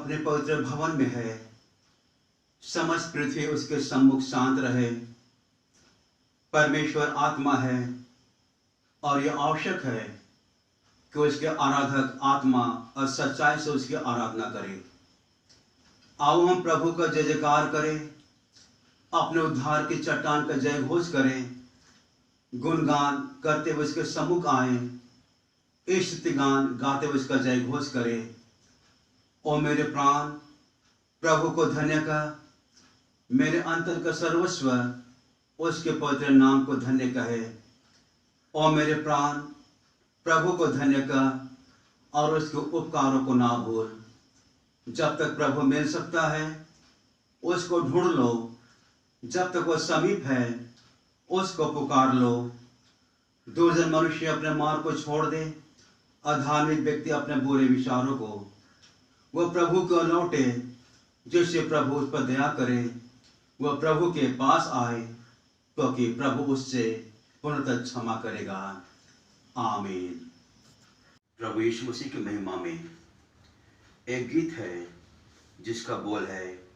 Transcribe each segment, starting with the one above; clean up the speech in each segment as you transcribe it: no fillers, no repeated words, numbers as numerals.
अपने पवित्र भवन में है। समस्त पृथ्वी उसके सम्मुख शांत रहे। परमेश्वर आत्मा है और यह आवश्यक है कि उसके आराधक आत्मा और सच्चाई से उसकी आराधना करें। आओ हम प्रभु का जय जयकार करें, अपने उद्धार की चट्टान का जय घोष करें, गुणगान करते हुए उसके सम्मुख आए, स्तुति गान गाते हुए उसका जय घोष करें। ओ मेरे प्राण प्रभु को धन्य कर, मेरे अंतर का सर्वस्व उसके पवित्र नाम को धन्य कहे। ओ मेरे प्राण प्रभु को धन्य कर और उसके उपकारों को ना भूल। जब तक प्रभु मिल सकता है उसको ढूंढ लो, जब तक वह समीप है उसको पुकार लो। दुर्जन मनुष्य अपने मार्ग को छोड़ दे, अधार्मिक व्यक्ति अपने बुरे विचारों को वह प्रभु को लौटे। जिससे प्रभु उस पर दया करे वह प्रभु के पास आए, क्योंकि प्रभु उससे पूर्णतः क्षमा करेगा। आमीन। प्रभु यीशु मसीह की महिमा में एक गीत है जिसका बोल है,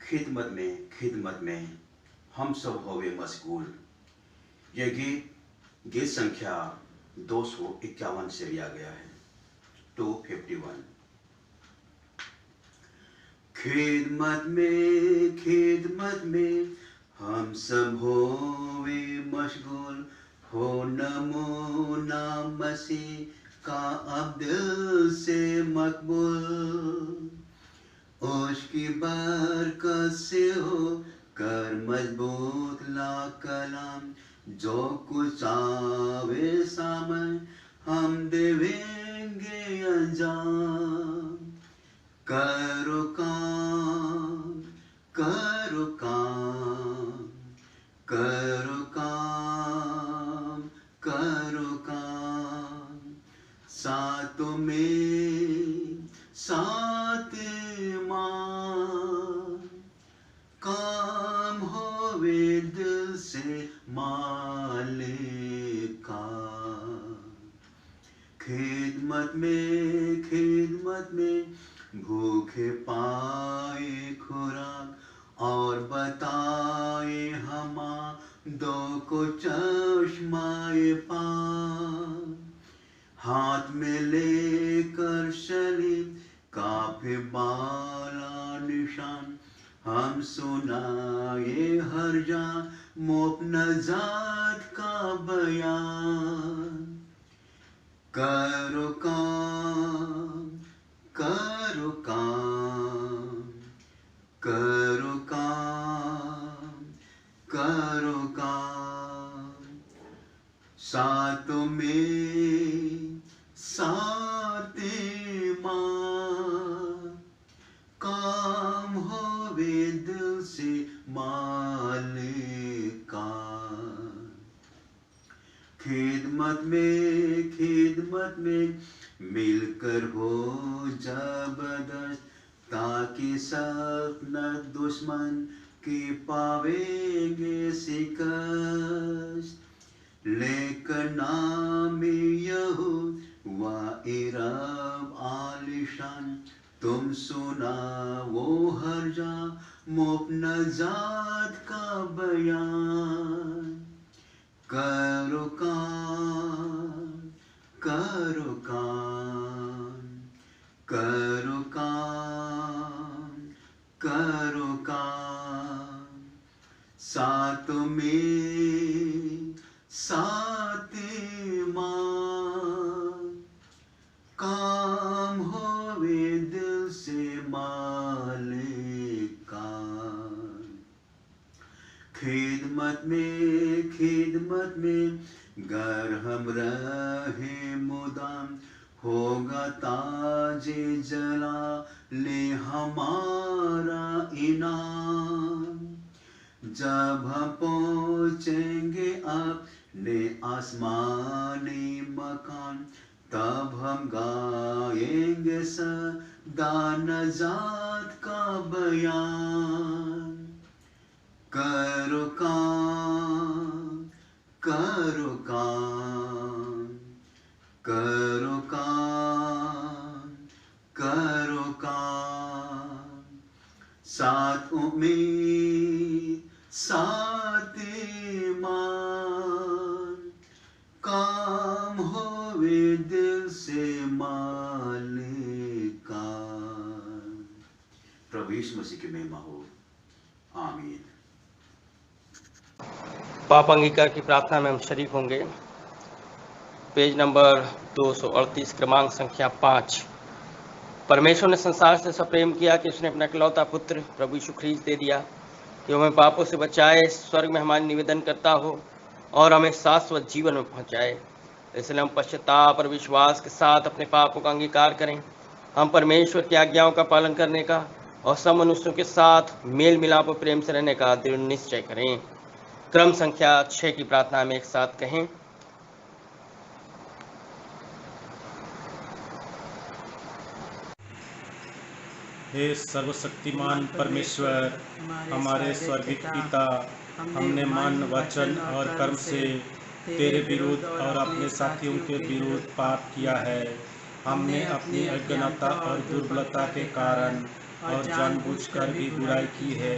खिदमत में हम सब होवे मशगूल। यह गीत संख्या 251 से लिया गया है, 251। खिदमत में हम सब होवे मशगूल, हो नमूना मसीह का अब दिल से मकबूल। उसकी बरकत से हो कर मजबूत ला कलाम, जो कुछ आवे सामने हम देवेंगे अंजाम। करो काम, करो काम, करो काम, करो काम। सातों में सात माँ, काम होवे दिल से मालिक का। खिदमत में भूखे पाए खुराक और बताए हमा दो को चश्माए पान। हाथ में लेकर सलीब काफे बाला निशान, हम सुनाए हर जा मोप नजात का बयान। करो काम, करो काम, करो काम, करो काम। सातों में सात माँ, काम होवे दिल से मालिक का। खिदमत में मिलकर हो जबरदस्त, ताकि सपना दुश्मन की पावेंगे शिकस्त। लेकर नाम यहोवा रब आलिशान, तुम सुना वो हर जा मोप नजात का बयान। करो काम, करो काम, करो काम, करो काम। सातों में सात माँ, काम होवे दिल से मालिक का। खिदमत में गर हम रहे मुदाम, होगा ताजे जला ले हमारा इनाम। जब हम पहुँचेंगे अपने आसमानी मकान, तब हम गाएंगे सदा नजात का बयान। करो काम, करो काम, करो काम, करो काम। में साते मान, काम होवे दिल से माले का। प्रभु यीशु मसीह की महिमा हो, आमीन। पाप अंगीकार की प्रार्थना में हम शरीक होंगे। पेज नंबर 238, क्रमांक संख्या 5। परमेश्वर ने संसार से ऐसा प्रेम किया कि उसने अपना इकलौता पुत्र प्रभु यीशु ख्रीस्त दे दिया कि हमें पापों से बचाए, स्वर्ग में हमारी निवेदन करता हो और हमें शाश्वत जीवन में पहुंचाए। इसलिए हम पश्चाताप और विश्वास के साथ अपने पापों का अंगीकार करें। हम परमेश्वर की आज्ञाओं का पालन करने का और सब मनुष्यों के साथ मेल मिलाप और प्रेम से रहने का दृढ़ निश्चय करें। क्रम संख्या 6 की प्रार्थना में एक साथ कहें। हे सर्वशक्तिमान परमेश्वर, हमारे स्वर्गीय पिता, हमने मन, वचन और कर्म से तेरे विरुद्ध और अपने साथियों के विरुद्ध पाप किया है। हमने अपनी अज्ञानता और दुर्बलता के कारण और जानबूझकर भी बुराई की है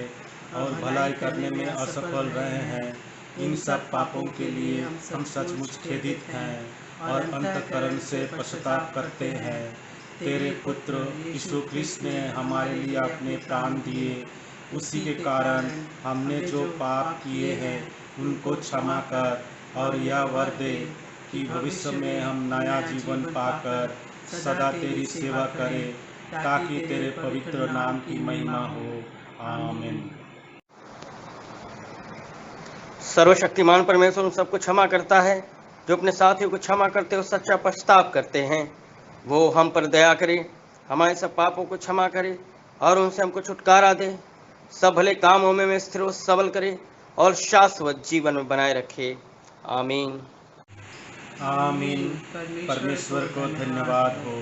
और भलाई करने में असफल रहे हैं। इन सब पापों के लिए हम सचमुच खेदित हैं और अंतःकरण से पश्चाताप करते हैं। तेरे पुत्र यीशु ख्रीस्त ने हमारे लिए अपने प्राण दिए, उसी के कारण हमने जो पाप किए हैं उनको क्षमा कर और यह वर दे कि भविष्य में हम नया जीवन पाकर सदा तेरी सेवा करें, ताकि तेरे पवित्र नाम की महिमा हो, आमीन। सर्वशक्तिमान परमेश्वर उन सबको क्षमा करता है जो अपने साथियों को क्षमा करते और सच्चा पश्चाताप करते हैं। वो हम पर दया करे, हमारे सब पापों को क्षमा करे और उनसे हमको छुटकारा दे, सब भले कामों में स्थिर और सबल करे और शाश्वत जीवन में बनाए रखे, आमीन। आमीन। परमेश्वर को धन्यवाद हो।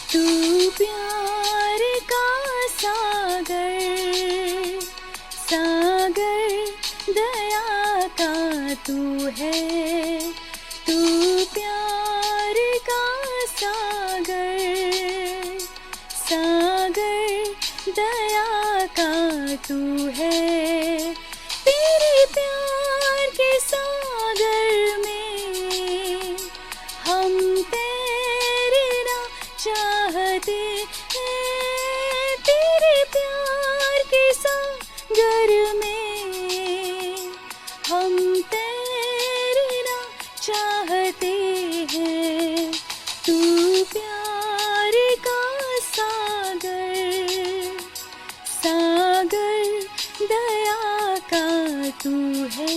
तू प्यार का सागर, सागर दया का तू है। तू प्यार का सागर, सागर दया का तू है। तेरे प्यार के सागर में हम चाहते हैं। तेरे प्यार के सागर में हम तैरना चाहते हैं। तू प्यार का सागर, सागर दया का तू है।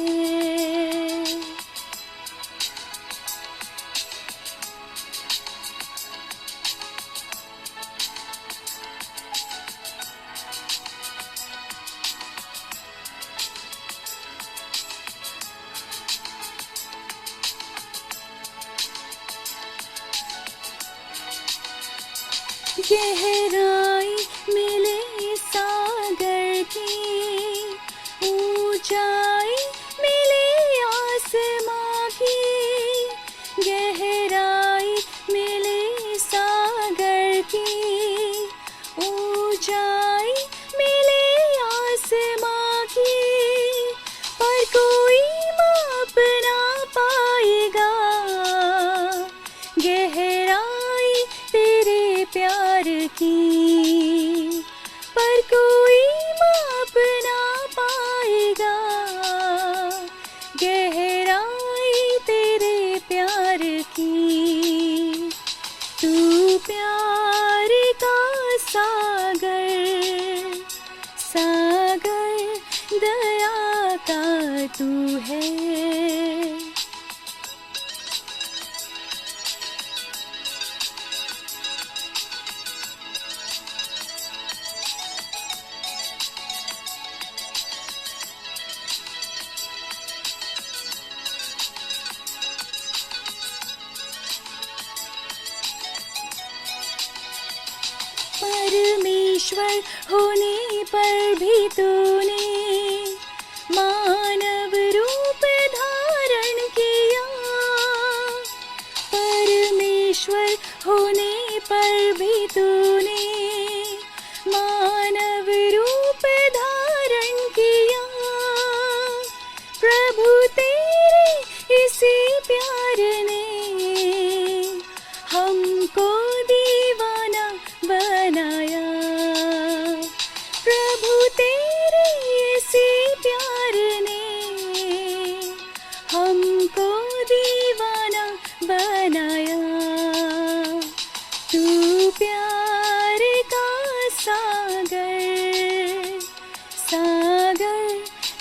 गहराई मिले सागर की, ऊंचाई मिले आसमां की। गहराई मिले सागर की, ऊंचाई मिले आसमां की। पर कोई माप ना पाएगा गहराई तेरे प्यार की। पर कोई माप ना पाएगा गहराई तेरे प्यार की। तू प्यार का सागर, सागर दया का तू है। परमेश्वर होने पर भी तूने मानव रूप धारण किया। परमेश्वर होने पर भी तूने मानव रूप धारण किया। प्रभु तेरे इसी प्यार ने हमको दीवाना बनाया। प्रभु तेरे इसी प्यार ने हमको दीवाना बनाया। तू प्यार का सागर, सागर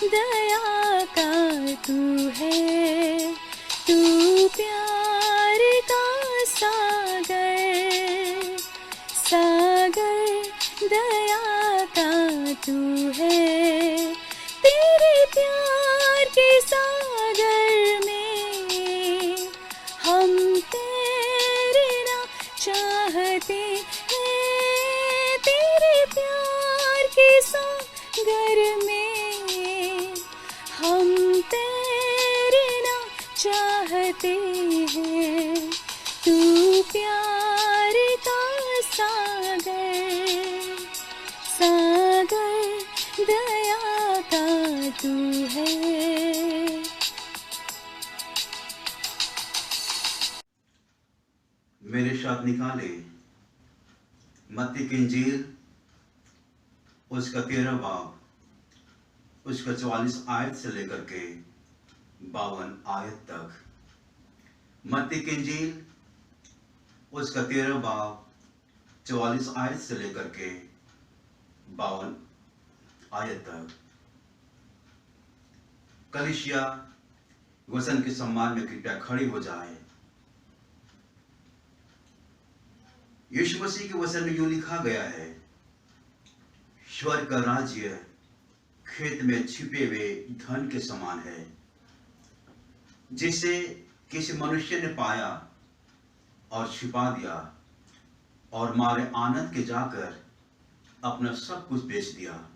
दया का तू है। तू प्यार का सागर, सागर दया का तू है। तेरे प्यार के सागर में हम तैरना चाहते हैं। तेरे प्यार के सागर में हम तैरना चाहते हैं। तू प्यार का सागर, सागर दया का तू है। मेरे साथ निकाले मत्ती की इंजील उसका 13 बाब उसका 44 आयत से लेकर के 52 आयत तक। मत्ती की इंजील उसका 13 बाब 44 आयत से लेकर के 52 आयत तक। कलीसिया वचन के सम्मान में कृपया खड़ी हो जाए। यीशु मसीह के वचन में यूं लिखा गया है, स्वर्ग का राज्य खेत में छिपे हुए धन के समान है, जिसे किसी मनुष्य ने पाया और छिपा दिया और मारे आनंद के जाकर अपना सब कुछ बेच दिया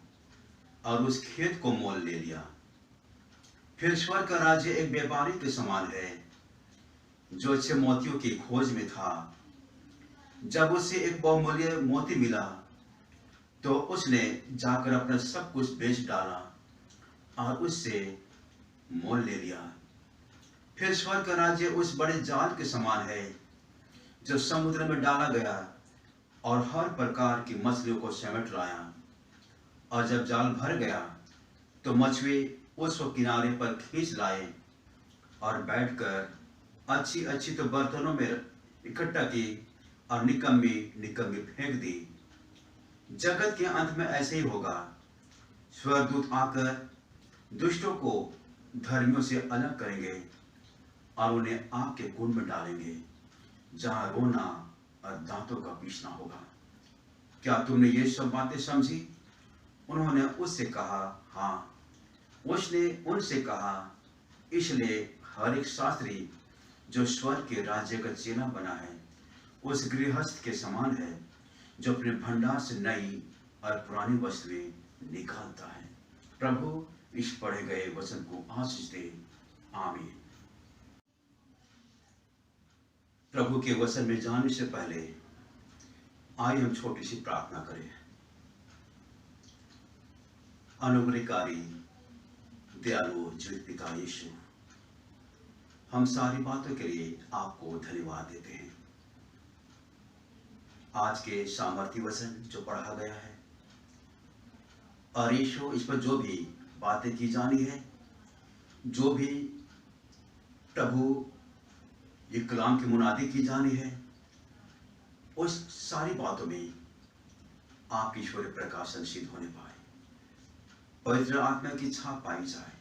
और उस खेत को मोल ले लिया। फिर स्वर्ग का राज्य एक व्यापारी के समान है जो अच्छे मोतियों की खोज में था। जब उसे एक बहुमूल्य मोती मिला तो उसने जाकर अपना सब कुछ बेच डाला और उससे मोल ले लिया। फिर स्वर्ग का राज्य उस बड़े जाल के समान है जो समुद्र में डाला गया और हर प्रकार की मछलियों को समेट लाया। और जब जाल भर गया तो मछुए उसको किनारे पर खींच लाए और बैठकर अच्छी अच्छी तो बर्तनों में इकट्ठा की और निकम्मी निकम्मी फेंक दी। जगत के अंत में ऐसे ही होगा। स्वर्गदूत आकर दुष्टों को धर्मियों से अलग करेंगे और उन्हें आग के कुंड में डालेंगे जहां रोना और दांतों का पीसना होगा। क्या तुमने ये सब बातें समझी? उन्होंने उससे कहा, हाँ। उसने उनसे कहा, इसलिए हर एक शास्त्री जो स्वर्ग के राज्य का चेला बना है उस गृहस्थ के समान है जो अपने भंडार से नई और पुरानी वस्तुएं निकालता है। प्रभु इस पढ़े गए वचन को आशीष दे। आमीन। प्रभु के वचन में जाने से पहले आइए हम छोटी सी प्रार्थना करें। अनुग्रहकारी दयालु जीवित पिता यीशु, हम सारी बातों के लिए आपको धन्यवाद देते हैं। आज के सामर्थ्य वचन जो पढ़ा गया है और यीशु इस पर जो भी बातें की जानी है, जो भी प्रभु ये कलाम की मुनादी की जानी है, उस सारी बातों में आप ईश्वरीय प्रकाशन सिद्ध होने पाए, पवित्र आत्मा की छाप पाई जाए।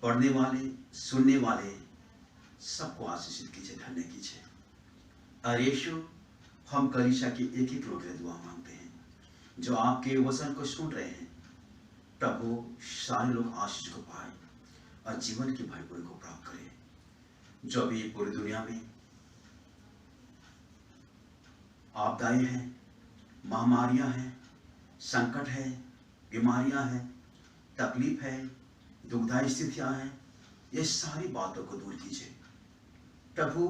पढ़ने वाले, सुनने वाले सबको आशीषित कीजिए, धन्य कीजिए। और यीशु, हम कलीसिया की एक एक लोग दुआ मांगते हैं जो आपके वचन को सुन रहे हैं। प्रभु, सारे लोग आशीष को पाए और जीवन की भरपूरी को प्राप्त करें। जो अभी पूरी दुनिया में आपदाएं हैं, महामारियां हैं, संकट है, बीमारियां हैं, तकलीफ है, दुखदायी स्थितियां हैं, ये सारी बातों को दूर कीजिए। प्रभु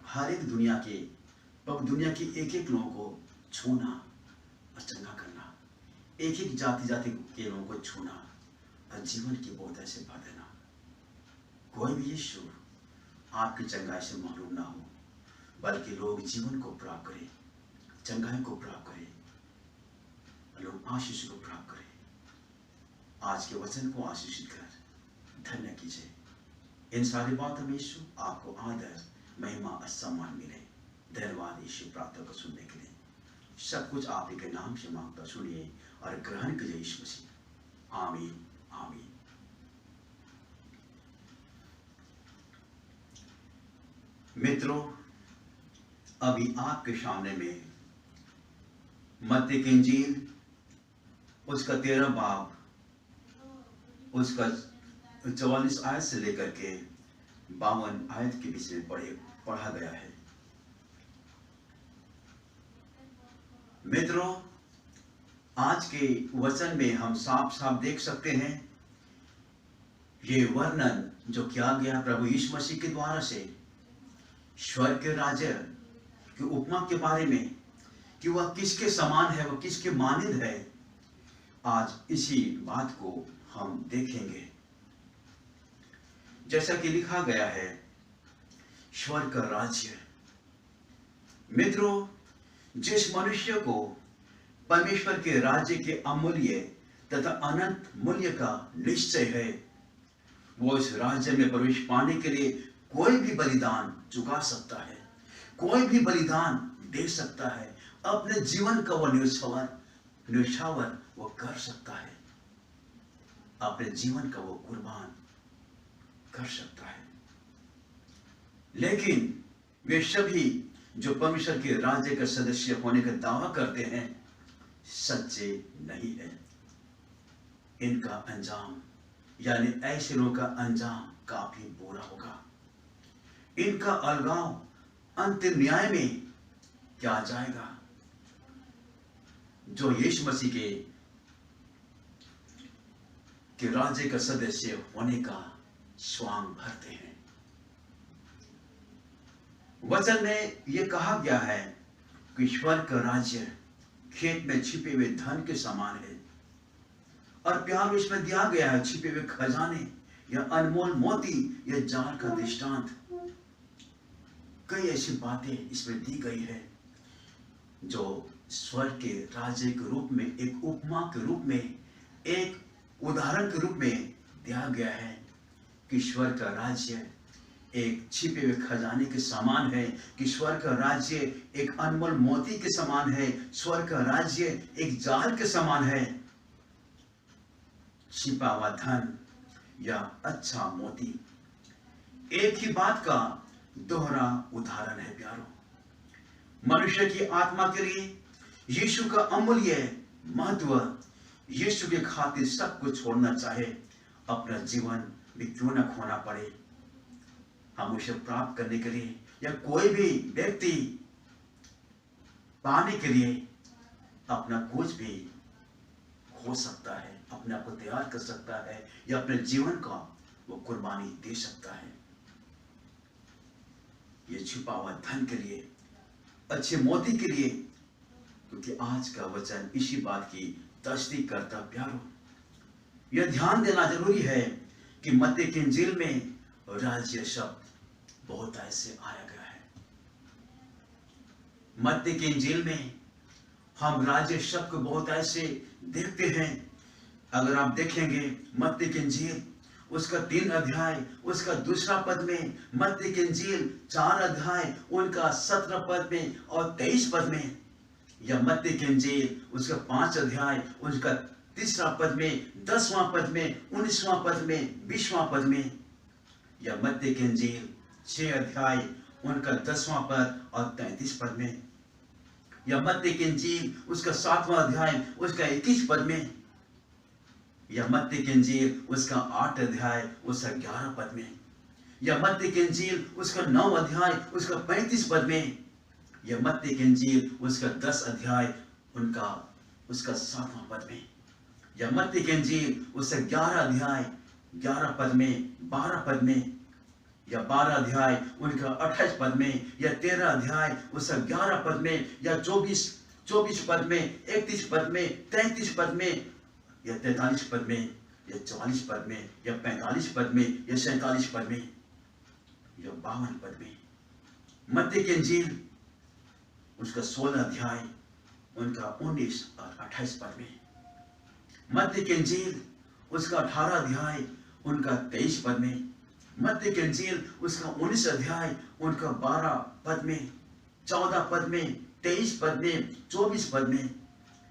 हर एक दुनिया की एक एक लोगों को छूना और चंगा करना, एक एक जाति के लोगों को छूना और जीवन की बोझ से भर देना। कोई भी यीशु आपकी चंगाई से महरूम ना हो, बल्कि लोग जीवन को प्राप्त करें, चंगाई को प्राप्त करें, लोग आशीष को प्राप्त करें। आज के वचन को आशीषित कर धन्य कीजिए। इन सारी बातों में यीशु आपको आदर, महिमा और सम्मान मिले। धन्यवाद यीशु प्रार्थना को सुनने के लिए। सब कुछ आप ही के नाम से मांगता सुनिए और ग्रहण कीजिए यीशु मसीह। आमीन आमीन। मित्रों, अभी आपके सामने में मत्ती की इंजील उसका 13 बाब उसका 44 आयत से लेकर के 52 आयत के बीच में पढ़ा गया है। मित्रों, आज के वचन में हम साफ साफ देख सकते हैं ये वर्णन जो किया गया प्रभु यीशु मसीह के द्वारा से स्वर्ग के राज्य की उपमा के बारे में कि वह किसके समान है, वह किसके मानिंद है। आज इसी बात को हम देखेंगे। जैसा कि लिखा गया है, स्वर्ग का राज्य। मित्रों, जिस मनुष्य को परमेश्वर के राज्य के अमूल्य तथा अनंत मूल्य का निश्चय है, वो इस राज्य में प्रवेश पाने के लिए कोई भी बलिदान चुका सकता है, कोई भी बलिदान दे सकता है, अपने जीवन का वो न्यौछावर वो कर सकता है, अपने जीवन का वो कुर्बान कर सकता है। लेकिन वे सभी जो परमेश्वर के राज्य का सदस्य होने का दावा करते हैं सच्चे नहीं है। इनका अंजाम यानी ऐसे लोगों का अंजाम काफी बुरा होगा। इनका अलगाव अंतिम न्याय में क्या जाएगा। जो यीशु मसीह के राज्य का सदस्य होने का स्वांग भरते हैं। वचन में यह कहा गया है कि ईश्वर का राज्य खेत में छिपे हुए धन के समान है और प्यार इसमें दिया गया है छिपे हुए खजाने या अनमोल मोती या जाल का दृष्टांत। कई ऐसी बातें इसमें दी गई है जो स्वर्ग के राज्य के रूप में, एक उपमा के रूप में, एक उदाहरण के रूप में दिया गया है कि स्वर्ग का राज्य एक छिपे हुए खजाने के समान है, कि स्वर्ग का राज्य एक अनमोल मोती के समान है, स्वर्ग का राज्य एक जाल के समान है। छिपा हुआ धन या अच्छा मोती एक ही बात का दोहरा उदाहरण है। प्यारो, मनुष्य की आत्मा के लिए यीशु का अमूल्य महत्व, यीशु के खातिर सब कुछ छोड़ना चाहे, अपना जीवन भी क्यों न खोना पड़े, हम उसे प्राप्त करने के लिए या कोई भी व्यक्ति पाने के लिए अपना कुछ भी खो सकता है, अपने आप को तैयार कर सकता है या अपने जीवन का वो कुर्बानी दे सकता है। ये छुपा हुआ धन के लिए, अच्छे मोती के लिए, क्योंकि आज का वचन इसी बात की तस्दीक करता। प्यारो, यह ध्यान देना जरूरी है कि मत्ती की इंजील में राज्य शब्द बहुत ऐसे आया गया है। मत्ती की इंजील में हम राज्य शब्द को बहुत ऐसे देखते हैं। अगर आप देखेंगे मत्ती की इंजील उसका 3 अध्याय उसका 2 पद में, मत्ती की इंजील 4 अध्याय उनका 17 पद में और 23 पद में, या मत्ती की इंजील उसका 5 अध्याय उसका 3 पद में, 10वां पद में, 19वां पद में, 20वां पद में, या मत्ती की इंजील 6 अध्याय उनका 10वां पद और 33 पद में, या मत्ती की इंजील उसका 7वां अध्याय उसका 21 पद में, या मत्ती की इंजील उसका 8 अध्याय उसका 11 पद में, या मत्ती की इंजील उसका 9 अध्याय उसका 35 पद में, या मत्ती की इंजील उसका 10 अध्याय उनका उसका 7वां पद में, या मत्ती की इंजील उसका 11 अध्याय 11 पद में, 12 पद में, या 12 अध्याय उनका 28 पद में, या 13 अध्याय उसका 11 पद में, या 24 पद में, 31 पद में, 33 पद में, या 43 पद में, या 44 पद में, या 45 पद में, या 47 पद में, या 52 पद में। मत्ती की इंजील उसका 16 अध्याय उनका 19 और 28 पद में। मत्ती की इंजील उसका 18 अध्याय उनका 23 पद में। मत्ती की इंजील उसका 19 अध्याय उनका 12 पद में, 14 पद में, 23 पद में, 24 पद में,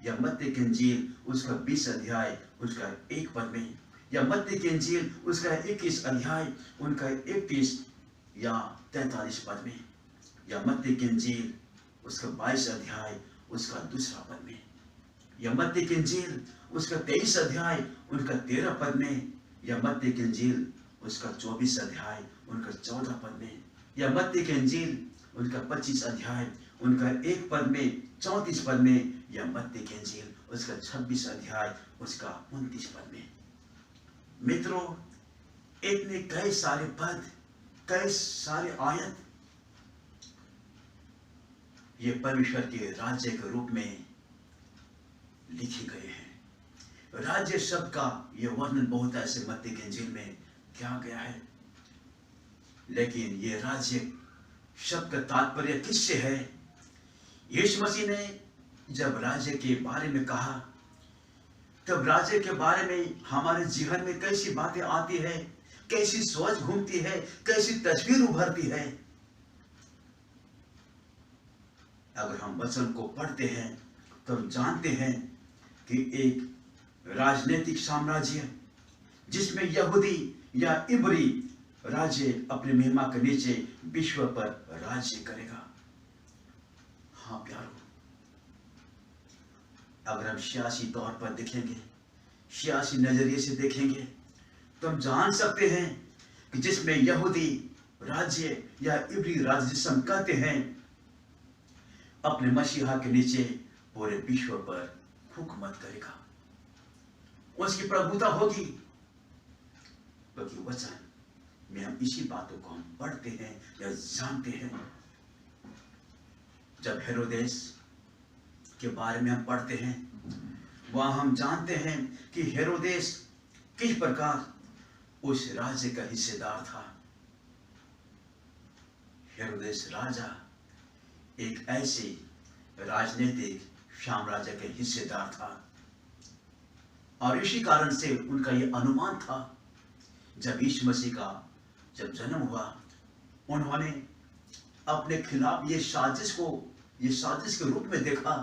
या मत्ती की इंजील उसका 20 अध्याय उसका 1 पद में, या मत्ती की इंजील उसका 21 अध्याय उनका 31 या 43 पद में, या मत्ती की इंजील उसका 22 अध्याय उसका 2 पद में, या मत्ती की इंजील उसका 23 अध्याय उनका 13 पद में, या मत्ती की इंजील उसका 24 अध्याय उनका 14 पद में, या मत्ती की इंजील उनका 25 अध्याय उनका 1 पद में 34 पद में, या मत्ती की इंजील उसका 26 अध्याय उसका 29 पद में। मित्रों, इतने कई सारे पद, कई सारे आयत ये परमेश्वर के राज्य के रूप में लिखे गए हैं। राज्य शब्द का यह वर्णन बहुत ऐसे मत्ती की इंजील में किया गया है, लेकिन ये राज्य शब्द का तात्पर्य किससे है? यीशु मसीह ने जब राज्य के बारे में कहा, तब राज्य के बारे में हमारे जीवन में कैसी बातें आती है, कैसी सोच घूमती है, कैसी तस्वीर उभरती है। अगर हम वचन को पढ़ते हैं तो हम जानते हैं कि एक राजनीतिक साम्राज्य जिसमें यहूदी या इब्री राज्य अपने महिमा के नीचे विश्व पर राज्य करेगा। हाँ प्यारो, अगर हम सियासी तौर पर देखेंगे, सियासी नजरिए से देखेंगे, तो हम जान सकते हैं कि जिसमें यहूदी राज्य या इब्री राज्य जिसे हम कहते हैं, अपने मसीहा के नीचे पूरे विश्व पर हुकूमत करेगा, उसकी प्रभुता होगी। क्योंकि वचन में हम इसी बातों को हम पढ़ते हैं या जानते हैं। जब हेरोदेस के बारे में हम पढ़ते हैं, वहां हम जानते हैं कि हेरोदेस किस प्रकार उस राज्य का हिस्सेदार था। हेरोदेस राजा एक ऐसे राजनीतिक साम्राज्य के हिस्सेदार था, और इसी कारण से उनका यह अनुमान था, जब यीशु मसीह का जब जन्म हुआ, उन्होंने अपने खिलाफ ये साजिश के रूप में देखा,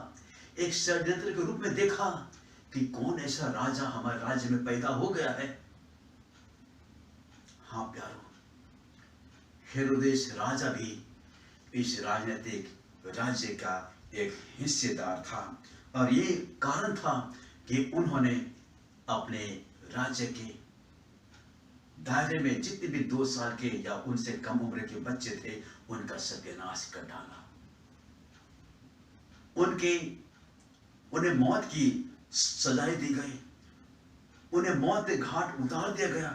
एक षड्यंत्र के रूप में देखा कि कौन ऐसा राजा हमारे राज्य में पैदा हो गया है। हाँ प्यारो, हेरोदेस राजा भी इस राजनीतिक राज्य का एक हिस्सेदार था, और ये कारण था कि उन्होंने अपने राज्य के दायरे में जितने भी 2 साल के या उनसे कम उम्र के बच्चे थे, उनका सत्यानाश कर डाला। उन्हें मौत की सजाएं दी गई, उन्हें मौत के घाट उतार दिया गया,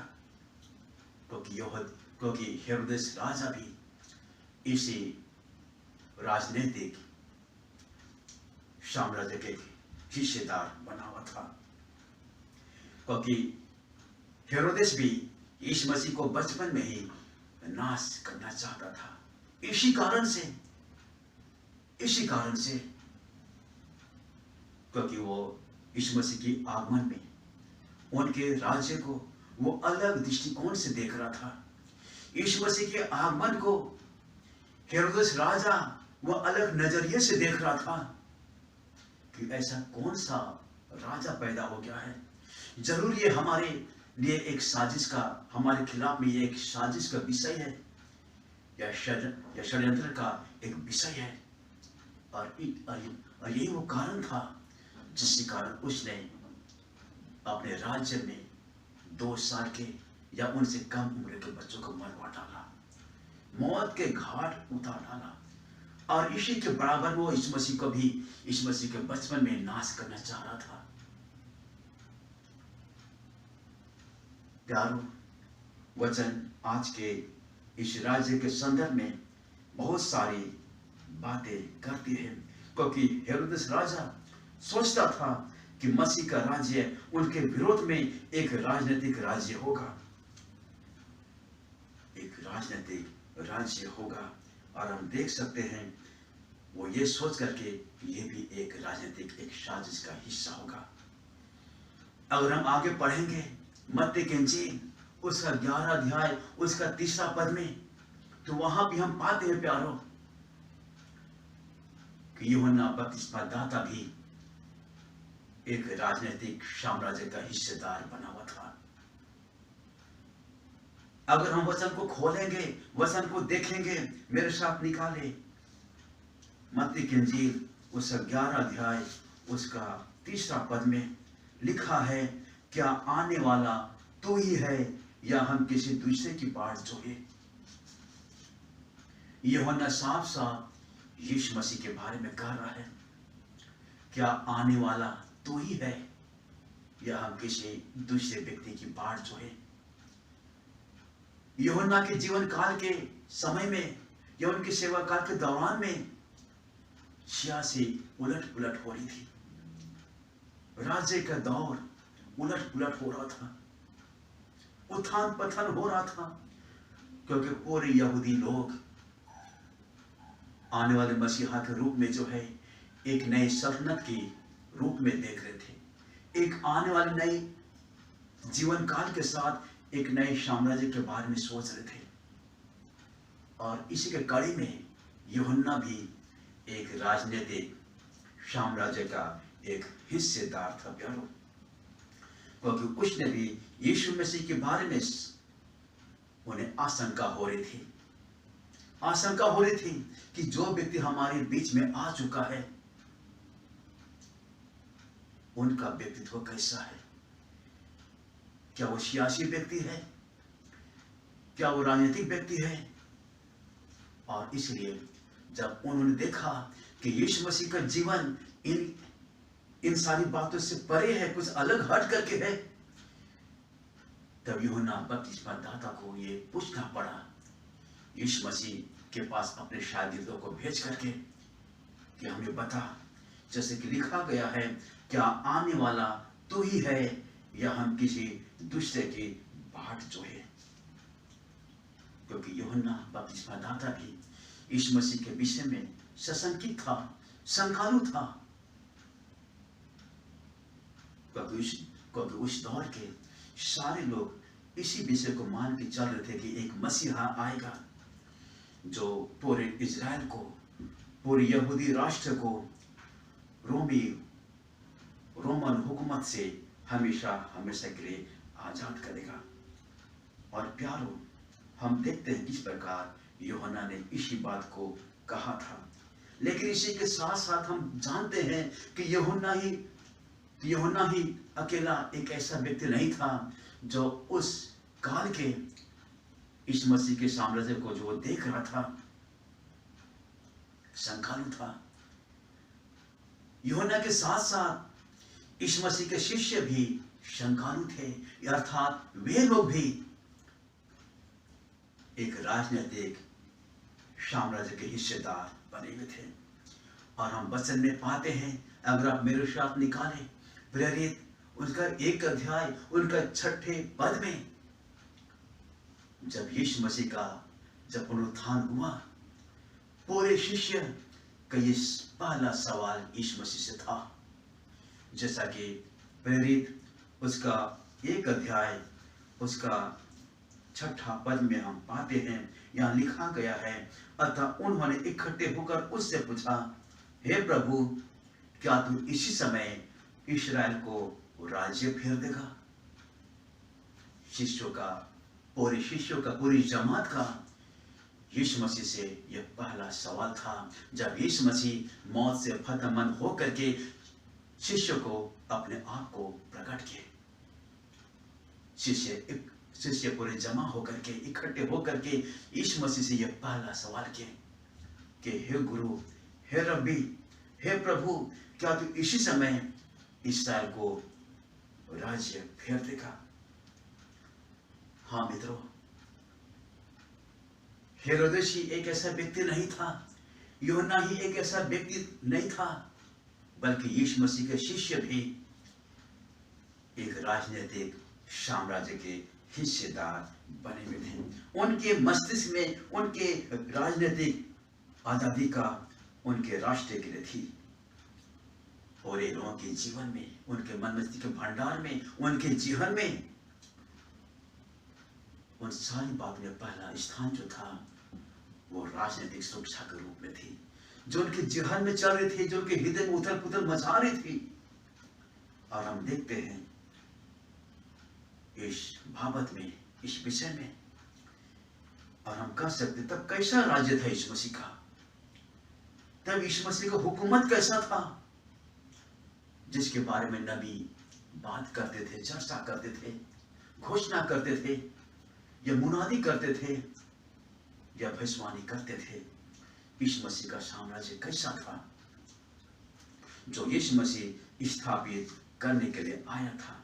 क्योंकि हेरोदेस राजा भी इसी राजनीतिक साम्राज्य के हिस्सेदार बना हुआ था। क्योंकि हेरोदेस भी यीशु मसीह को बचपन में ही नाश करना चाहता था। इसी कारण से क्योंकि वो यीशु मसीह की आगमन में उनके राज्य को वो अलग दृष्टिकोण से देख रहा था। यीशु मसीह के आगमन को हेरोदेस राजा वो अलग नजरिए से देख रहा था कि ऐसा कौन सा राजा पैदा हो गया है। जरूर ये हमारे लिए एक साजिश का, हमारे खिलाफ में ये एक साजिश का विषय है, या षड्यंत्र का एक विषय है। और यही वो कारण था जिसके कारण उसने अपने राज्य में 2 साल के या उनसे कम उम्र के बच्चों को मरवा डाला, मौत के घाट उतार डाला। और इसी के बराबर वो इस मसीह को भी इस मसीह के बचपन में नाश करना चाह रहा था। प्यारो, वचन आज के इस राज्य के संदर्भ में बहुत सारी बातें करती है, क्योंकि हेरोदेस राजा सोचता था कि मसीह का राज्य उनके विरोध में एक राजनीतिक राज्य होगा, एक राजनीतिक राज्य होगा। और हम देख सकते हैं वो ये सोच करके ये भी एक राजनीतिक एक साजिश का हिस्सा होगा। अगर हम आगे पढ़ेंगे मत्ती की इंजील उसका 11 अध्याय उसका 3 पद में, तो वहां भी हम पाते हैं प्यारो कि यूहन्ना बपतिस्मा दाता भी एक राजनीतिक साम्राज्य का हिस्सेदार बना हुआ था। अगर हम वचन को खोलेंगे, वचन को देखेंगे, मेरे साथ निकाले मत्ती की इंजील उसका 11 अध्याय उसका 3 पद में लिखा है, क्या आने वाला तू ही है या हम किसी दूसरे की बाट जोहे? यूहन्ना साफ साफ यीशु मसीह के बारे में कह रहा है, क्या आने वाला तू ही है या हम किसी दूसरे व्यक्ति की बाट जोहे? यूहन्ना के जीवन काल के समय में या उनके सेवा काल के दौरान में सियासी उलट पुलट हो रही थी, राज्य का दौर उलट पुलट हो रहा था, उत्थान पतन हो रहा था, क्योंकि पूरे यहूदी लोग आने वाले मसीहा के रूप में जो है एक नए सल्तनत के रूप में देख रहे थे, एक आने वाले नए जीवन काल के साथ एक नए साम्राज्य के बारे में सोच रहे थे। और इसी के कड़ी में यूहन्ना भी एक राजनीतिक साम्राज्य का एक हिस्सेदार था प्यारो, क्योंकि उसने भी यीशु मसीह के बारे में उन्हें आशंका हो रही थी, आशंका हो रही थी कि जो व्यक्ति हमारे बीच में आ चुका है उनका व्यक्तित्व कैसा है, क्या वो सियासी व्यक्ति है, क्या वो राजनीतिक व्यक्ति है। और इसलिए जब उन्होंने देखा कि यीशु मसीह का जीवन इन सारी बातों से परे है, कुछ अलग हट करके है, तब यूहन्ना बपतिस्मा दाता को ये पूछना पड़ा यीशु मसीह के पास अपने शागिर्दों को भेज करके कि हमें बता, जैसे कि लिखा गया है, क्या आने वाला तू ही है या हम किसी दूसरे की बाट जोहे? क्योंकि यूहन्ना बपतिस्मा दाता भी यीशु मसीह के विषय में सशंकित था, शंकालु था, क्योंकि उस दौर के सारे लोग इसी विषय को मान के चल रहे थे कि एक मसीहा आएगा जो पूरे इजराइल को, पूरे यहूदी राष्ट्र को रोमन हुकूमत से हमेशा हमेशा के लिए आजाद करेगा। और प्यारो, हम देखते हैं किस प्रकार यूहन्ना ने इसी बात को कहा था, लेकिन इसी के साथ साथ हम जानते हैं कि यूहन्ना ही अकेला एक ऐसा व्यक्ति नहीं था जो उस काल के इस मसीह के साम्राज्य को जो वो देख रहा था, शंकालु था। यूहन्ना के साथ साथ इस मसीह के शिष्य भी शंकालु थे, अर्थात वे लोग भी एक राजनीतिक साम्राज्य के हिस्सेदार बने हुए थे। और हम वचन में पाते हैं, अगर आप मेरे साथ निकालें प्रेरित उसका 1 अध्याय उनका 6 पद में, जब यीशु मसीह का जब पुनरुत्थान हुआ, पूरे शिष्य का ये पहला सवाल यीशु मसीह से था, जैसा कि प्रेरित उसका 1 अध्याय उसका 6 पद में हम पाते हैं, यहाँ लिखा गया है, अतः उन्होंने इकट्ठे होकर उससे पूछा, हे प्रभु, क्या तू इसी समय इस्राएल को राज्य फेर देगा? शिष्यों का, पूरी जमात का यीशु मसीह से यह पहला सवाल था। जब यीशु मसीह मौत से फतेहमंद होकर के शिष्यों को अपने आप को प्रकट किए, शिष्य पूरे जमा होकर के, इकट्ठे होकर के यीशु मसीह से यह पहला सवाल किए, कि हे गुरु, हे रब्बी, हे प्रभु, क्या तू इसी समय इस्राएल को राज्य फेर देगा? हाँ मित्रों, हेरोदेस ही एक ऐसा व्यक्ति नहीं था, यूहन्ना ही एक ऐसा व्यक्ति नहीं था, बल्कि यीशु मसीह के शिष्य भी एक राजनीतिक साम्राज्य के हिस्सेदार बने हुए थे। उनके मस्तिष्क में उनके राजनीतिक आजादी का उनके राष्ट्र के लिए थी, और ये लोगों के जीवन में, उनके मन मस्तिष्क के भंडार में, उनके जीवन में उन सारी बातों में पहला स्थान जो था वो राजनीतिक सुरक्षा के रूप में थी, जो उनके जीवन में चल रही थी, जो उनके हृदय में उथल पुथल मचा रही थी। और हम देखते हैं इस बाबत में, इस विषय में, और हम कह सकते तब कैसा राज्य था यीशु मसीह का, तब यीशु मसीह का हुकूमत कैसा था, जिसके बारे में नबी बात करते थे, चर्चा करते थे, घोषणा करते थे, या मुनादी करते थे, या भविष्यवाणी करते थे। यीशु मसीह का साम्राज्य कैसा था जो यीशु मसीह स्थापित करने के लिए आया था?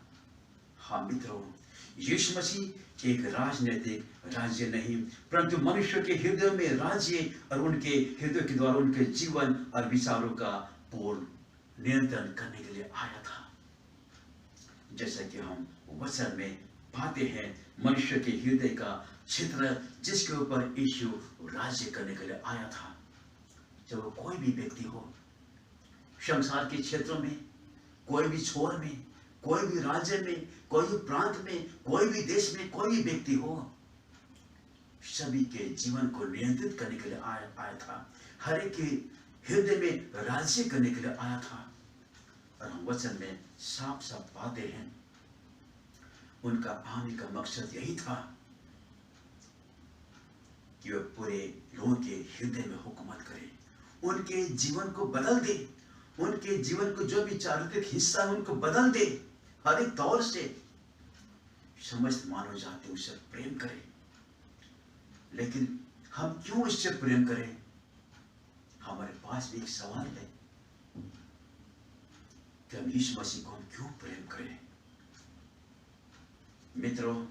हाँ मित्रों, यीशु मसीह एक राजनीतिक राज्य नहीं, परंतु मनुष्य के हृदय में राज्य और उनके हृदय के द्वारा उनके जीवन और विचारों का पूर्ण नियंत्रण करने के लिए आया था। जैसा कि हम वचन में पाते हैं, मनुष्य के हृदय का क्षेत्र जिसके ऊपर यीशु राज्य करने के लिए आया था। जब वो कोई भी व्यक्ति हो, संसार के क्षेत्रों में, कोई भी छोर में, कोई भी राज्य में, कोई भी प्रांत में, कोई भी देश में कोई भी व्यक्ति हो, सभी के जीवन को नियंत्रित करने के लिए आया था, हर एक के हृदय में राज्य करने के लिए आया था। और हम वचन में साफ साफ पाते हैं उनका आने का मकसद यही था कि वह पूरे लोगों के हृदय में हुकूमत करे, उनके जीवन को बदल दे, उनके जीवन को जो भी चारित्रिक हिस्सा है उनको बदल दे, हर एक तौर से समस्त मानव जाति उससे प्रेम करे। लेकिन हम क्यों इससे प्रेम करें? हमारे पास भी एक सवाल है कि हम यीशु मसीह को हम क्यों प्रेम करें? मित्रों,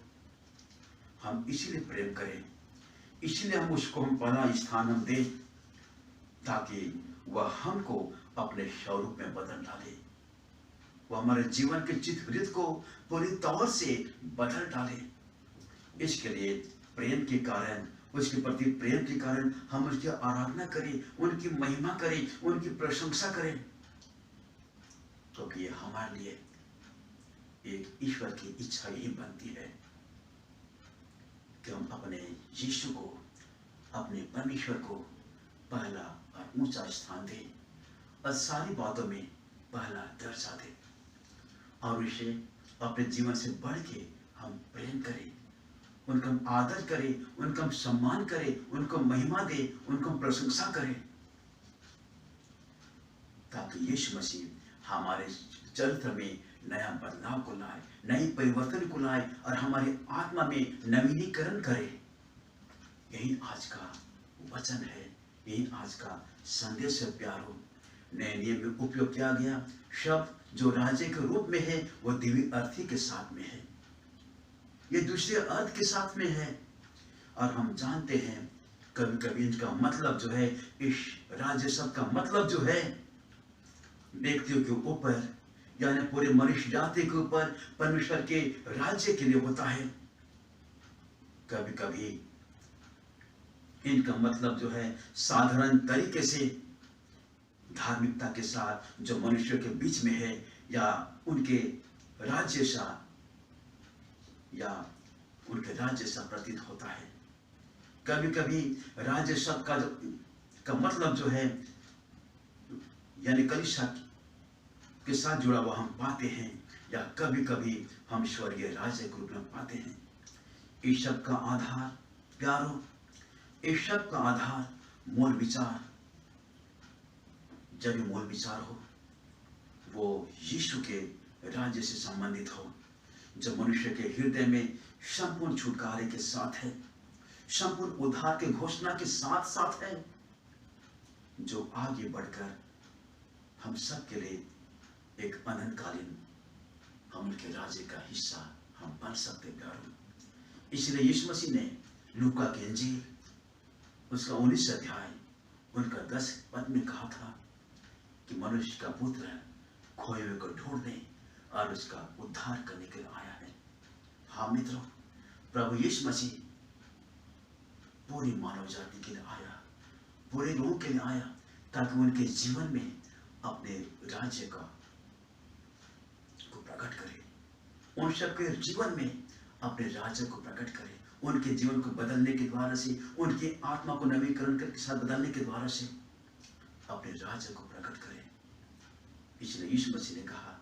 हम इसीलिए प्रेम करें, इसीलिए हम उसको हम पहला स्थान हम दें, ताकि वह हमको अपने स्वरूप में बदल डाले, वह हमारे जीवन के चित्त को पूरी तौर से बदल डाले। इसके लिए प्रेम के कारण, उसके प्रति प्रेम के कारण हम उसकी आराधना करें, उनकी महिमा करें, उनकी प्रशंसा करें, क्योंकि ये हमारे लिए एक ईश्वर की इच्छा यही बनती है कि हम अपने यीशु को, अपने परमेश्वर को पहला और ऊंचा स्थान दें और सारी बातों में पहला दर्जा दें, और उसे अपने जीवन से बढ़ के हम प्रेम करें, उनका हम आदर करें, उनका हम सम्मान करें, उनको महिमा दें, उनको हम प्रशंसा करें, ताकि यीशु मसीह हमारे चरित्र में नया बदलाव को लाए, नई परिवर्तन को लाए और हमारी आत्मा में नवीनीकरण करे। यही आज का वचन है, यही आज का संदेश है प्यारों। नए नियम में उपयोग किया गया शब्द जो राज्य के रूप में है वो दिव्य अर्थी के साथ में है, ये दूसरे अर्थ के साथ में है। और हम जानते हैं कभी कभी इनका मतलब जो है, इस राज्य शब्द का मतलब जो है व्यक्तियों के ऊपर, यानी पूरे मनुष्य जाति के ऊपर परमेश्वर के राज्य के लिए होता है। कभी कभी इनका मतलब जो है साधारण तरीके से धार्मिकता के साथ जो मनुष्य के बीच में है, या उनके राज्य सा प्रतीत होता है। कभी कभी राज्य शब्द का मतलब जो है यानी कलीसिया के साथ जुड़ा हुआ हम पाते हैं, या कभी कभी हम स्वर्गीय राज्य के रूप में पाते हैं। इस शब्द का आधार प्यारों, इस शब्द का आधार मूल विचार, जब मूल विचार हो वो यीशु के राज्य से संबंधित हो, जो मनुष्य के हृदय में संपूर्ण छुटकारे के साथ है, संपूर्ण उद्धार के घोषणा के साथ साथ है, जो आगे बढ़कर हम सब के लिए एक अनंतकालीन हम उनके राज्य का हिस्सा हम बन सकते प्यारों। इसलिए यीशु मसीह ने लूका की इंजील उसका 19 अध्याय उनका 10 पद में कहा था कि मनुष्य का पुत्र खोए हुए को ढूंढने और उसका उद्धार करने के लिए आया है। हाँ मित्रों, प्रभु यीशु मसीह पूरी मानव जाति के लिए आया, पूरे लोगों के लिए आया, ताकि उनके जीवन में अपने राज्य को प्रकट करे, उन सबके जीवन में अपने राज्य को प्रकट करे, उनके जीवन को बदलने के द्वारा से, उनकी आत्मा को नवीकरण के साथ बदलने के द्वारा से अपने राज्य को प्रकट करे। इसलिए यीशु मसीह ने कहा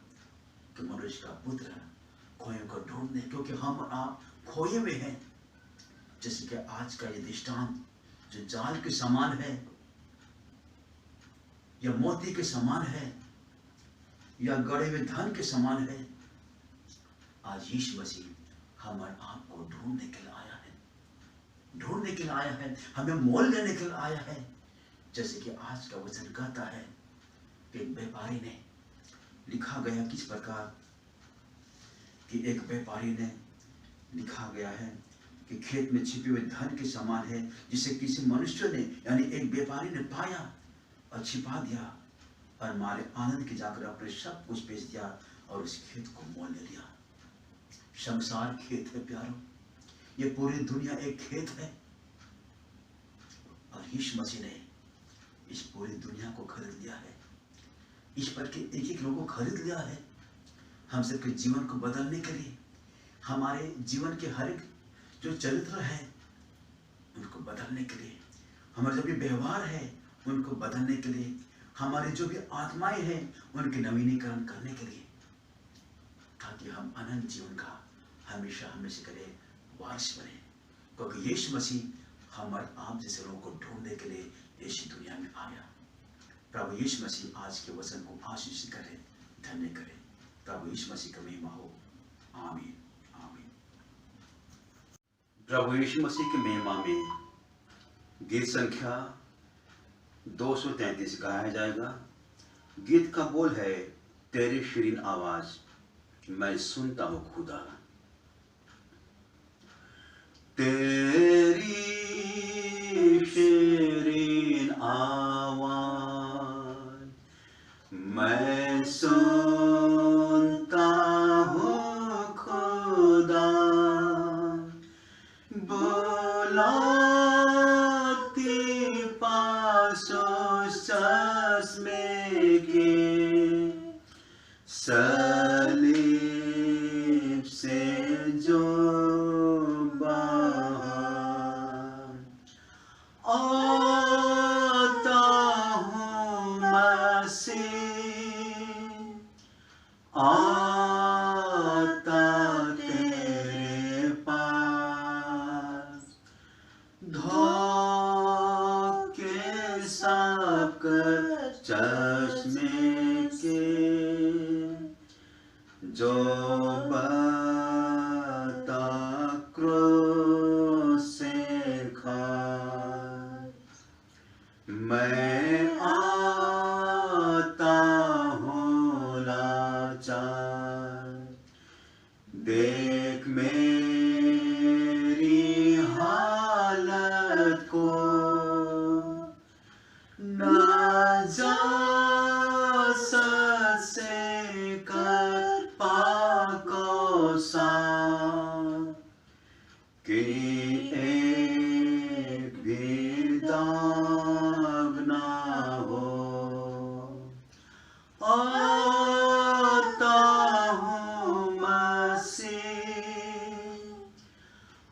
कि मनुष्य का पुत्र खोए को ढूंढने, क्योंकि हम आप खोए हुए हैं। जैसे कि आज का ये दृष्टांत जो जाल के समान है या मोती के समान है या गड़े हुए धन के समान है, आज यीशु मसीह हमारे आप को ढूंढने के लिए आया है, ढूंढने के लिए आया है, हमें मोल लेने के लिए आया है। जैसे कि आज का वचन कहता है कि एक व्यापारी ने, लिखा गया किस प्रकार कि एक व्यापारी ने, लिखा गया है कि खेत में छिपे हुए धन के समान है, जिसे किसी मनुष्य ने यानी एक व्यापारी ने पाया और छिपा दिया और मारे आनंद के जाकर अपने सब कुछ बेच दिया और उस खेत को मोल ले लिया। संसार खेत है प्यारों, ये पूरी दुनिया एक खेत है और यीशु मसीह ने इस पूरी दुनिया को खरीद लिया है। इस पर के एक एक लोगों को खरीद लिया है हम सबके जीवन को बदलने के लिए, हमारे जीवन के हर एक जो चरित्र है उनको बदलने के लिए, हमारा जो भी व्यवहार है उनको बदलने के लिए, हमारे जो भी आत्माएं हैं उनके नवीनीकरण करने के लिए, ताकि हम अनंत जीवन का हमेशा हमेशा के लिए वारिस बने। क्योंकि यीशु मसीह हमारे आप जैसे लोगों को ढूंढने के लिए इस दुनिया में आया। प्रभु यीशु मसीह आज के वचन को आशीष करे, धन्य करे। प्रभु यीशु मसीह का महिमा हो। आमीन आमीन। प्रभु यीशु मसीह की महिमा में गीत संख्या 233 गाया जाएगा। गीत का बोल है, तेरी शीरीन आवाज मैं सुनता हूँ खुदा, तेरी शीरीन आवाज मैं सुनता हूँ खुदा, बुलाती पासों चश्मे के, सलीब से जो आता हूँ मसीह, आता तेरे पास, धोखे साफ कर चश्मे के, जो बता क्रूस से खाए, मैं आता हूँ लाचार, देख मेरी हालत को, नाजात से कर पाको साफ, कि एक भी दाग ना हो, आता हूँ मसीह,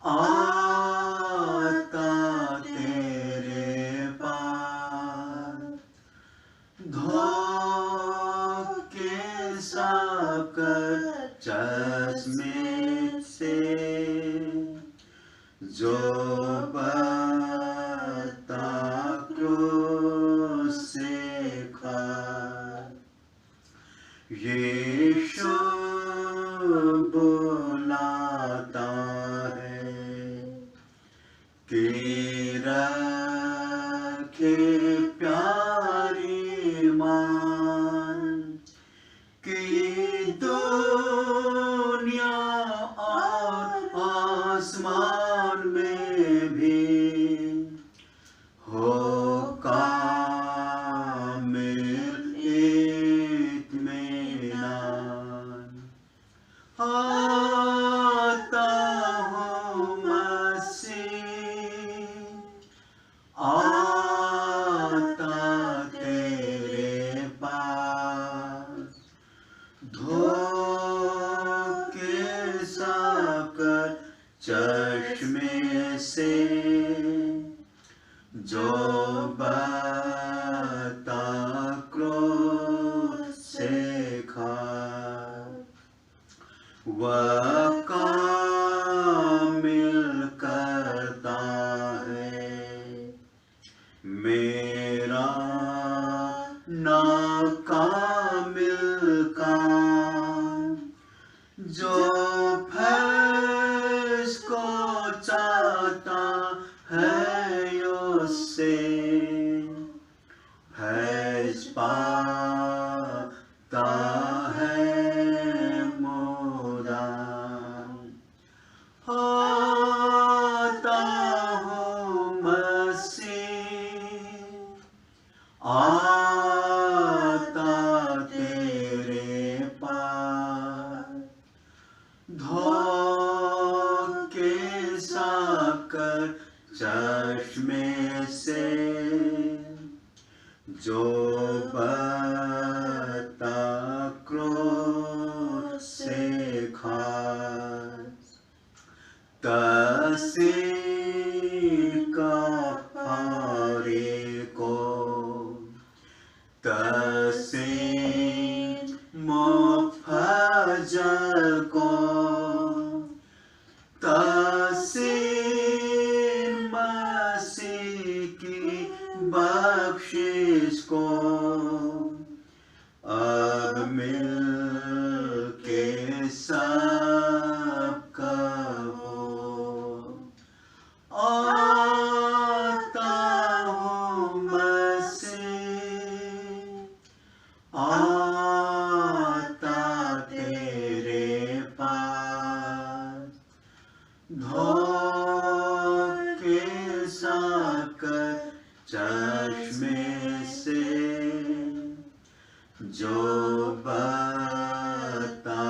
आता तेरे पास, धोखे साफ कर चश्मे से, जो बता क्रूस से खाए, यीशु बुलाता है कि रखे प्यार आता तेरे पास, धोखे साकर चश्मे से, जो बता क्रोध से खा, वह कामिल करता है मेरा नाकामिल काम, जो फैज को चाहता है उससे फैज पाता है मोरा। आता हूँ मसीह, आता तेरे पास, धोखे साकर चश्मे से, जो बता क्रोध से खास, तसीर का फारे को, तसीर मुफज्जल को, तसीर मसीह की बख्शिश को, अब मिल के सब कहो। आता हूँ मसीह, आता तेरे पास, धोखे साकर चश्मे से, जो बता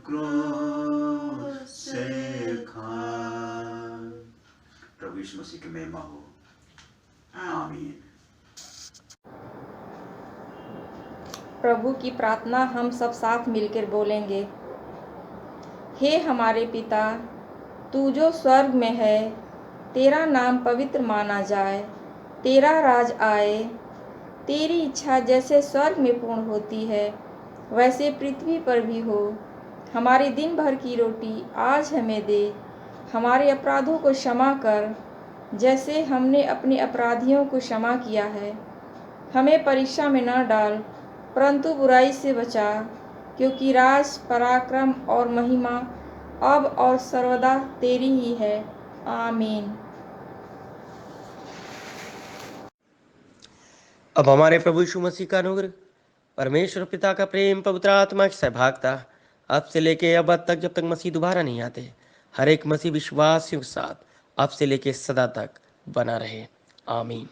क्रोध से खा। प्रभु यीशु मसीह की महिमा हो। आमीन। प्रभु की प्रार्थना हम सब साथ मिलकर बोलेंगे। हे हमारे पिता, तू जो स्वर्ग में है, तेरा नाम पवित्र माना जाए, तेरा राज आए, तेरी इच्छा जैसे स्वर्ग में पूर्ण होती है वैसे पृथ्वी पर भी हो। हमारे दिन भर की रोटी आज हमें दे, हमारे अपराधों को क्षमा कर जैसे हमने अपने अपराधियों को क्षमा किया है। हमें परीक्षा में न डाल, परंतु बुराई से बचा, क्योंकि राज, पराक्रम और महिमा अब और सर्वदा तेरी ही है। आमीन। अब हमारे प्रभु यीशु मसीह का अनुग्रह, परमेश्वर पिता का प्रेम, पवित्र आत्मा की सहभागिता अब से लेके अब तक, जब तक मसीह दोबारा नहीं आते, हर एक मसीह विश्वासियों के साथ अब से लेके सदा तक बना रहे। आमीन।